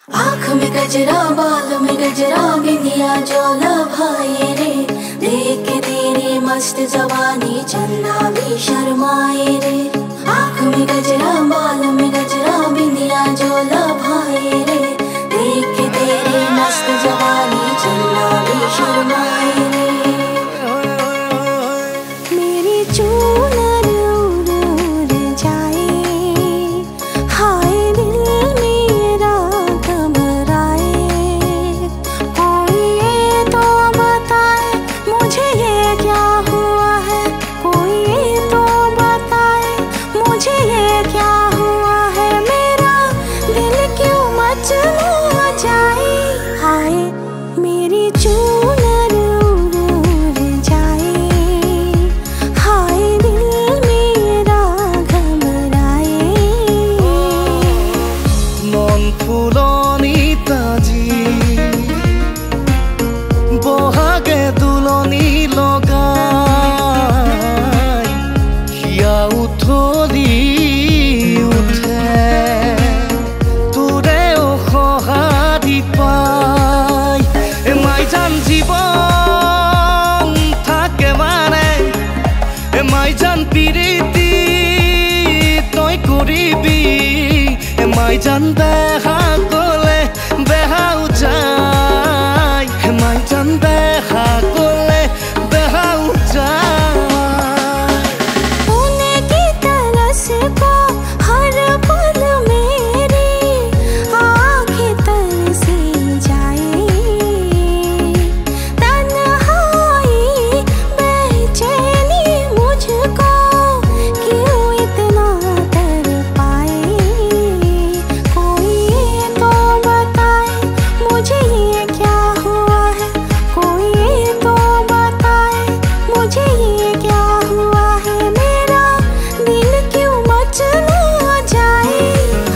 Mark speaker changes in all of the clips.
Speaker 1: आँख में गजरा बाल में गजरा बिंदिया जोला भाई रे, देख के तेरी मस्त जवानी चंदा भी शर्माए रे। आँख में गजरा बाल में गजरा बिंदिया जोला भाई रे, देख के तेरी मस्त जवानी चंदा भी शर्माए रे। मेरी चूनर उड़ उड़ जाए, हाय दिल मेरा घबराए। कोई ये तो बताए मुझे ये क्या हुआ है, कोई ये तो बताए मुझे ये क्या हुआ है। मेरा दिल क्यों मचला जाए, हाय मेरी चूनर उड़ उड़ जाए, हाय दिल मेरा घबराए।
Speaker 2: मन फुलनी ताजी बहागे दुलनी लगाई, हिया उथली उठे তোৰে সহাৰি পাই। মাইজান জীবন থাকে মানে মাইজান পিৰিতি তই কৰিবি। মাইজান দেখা গলে বেহাও যায়, মাইজান দেখা গলে বেহাও যায়।
Speaker 1: होने की तरस को हर पल मेरी आँखें तरसी जाए। तन्हाई बेचैनी मुझको क्यों इतना तड़पाए। कोई ये तो बताए मुझे ये क्या हुआ है, कोई ये तो बताए मुझे ये क्या हुआ है। मेरा दिल क्यों मचला जाए,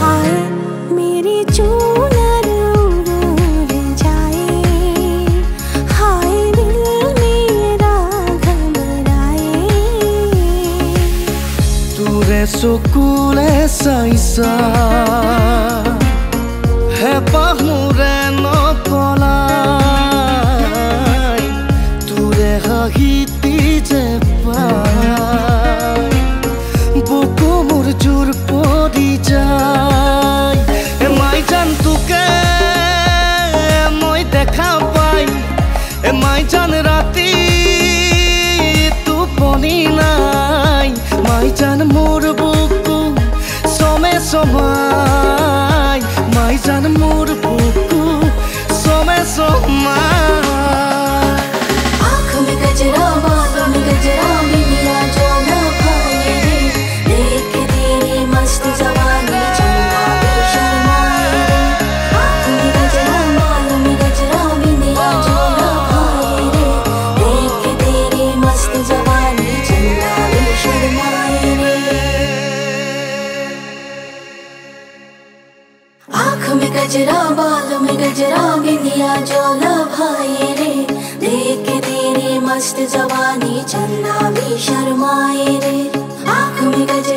Speaker 1: हाय मेरी चूनर उड़ उड़ जाए, हाय दिल मेरा घबराए।
Speaker 2: তোৰে চকুলে চাইছা হেঁপাহ মোৰে নপলাই, তোৰে হাঁহিতি যে পাই বুকু মোৰ জোৰ পৰি যায়। মাইজান তোকে মই দেখা পাই, মাইজান ৰাতি টোপনি নাই। মাইজান মোৰ বুকু চমে চমাই, মাইজান মোৰ বুকু চমে চমাই।
Speaker 1: आँख में गजरा बाल में गजरा बिंदिया जोला भाई रे, देख के तेरी मस्त जवानी चंदा भी शर्माए रे। आँख में गजरा बाल में गजरा बिंदिया जोला भाई रे, देख के तेरी मस्त जवानी चंदा भी शर्माए रे। आँख में गजरा बाल में गजरा बिंदिया जोला भाई रे, देख के तेरी मस्त जवानी चंदा भी शर्माए रे। आँख में गजरा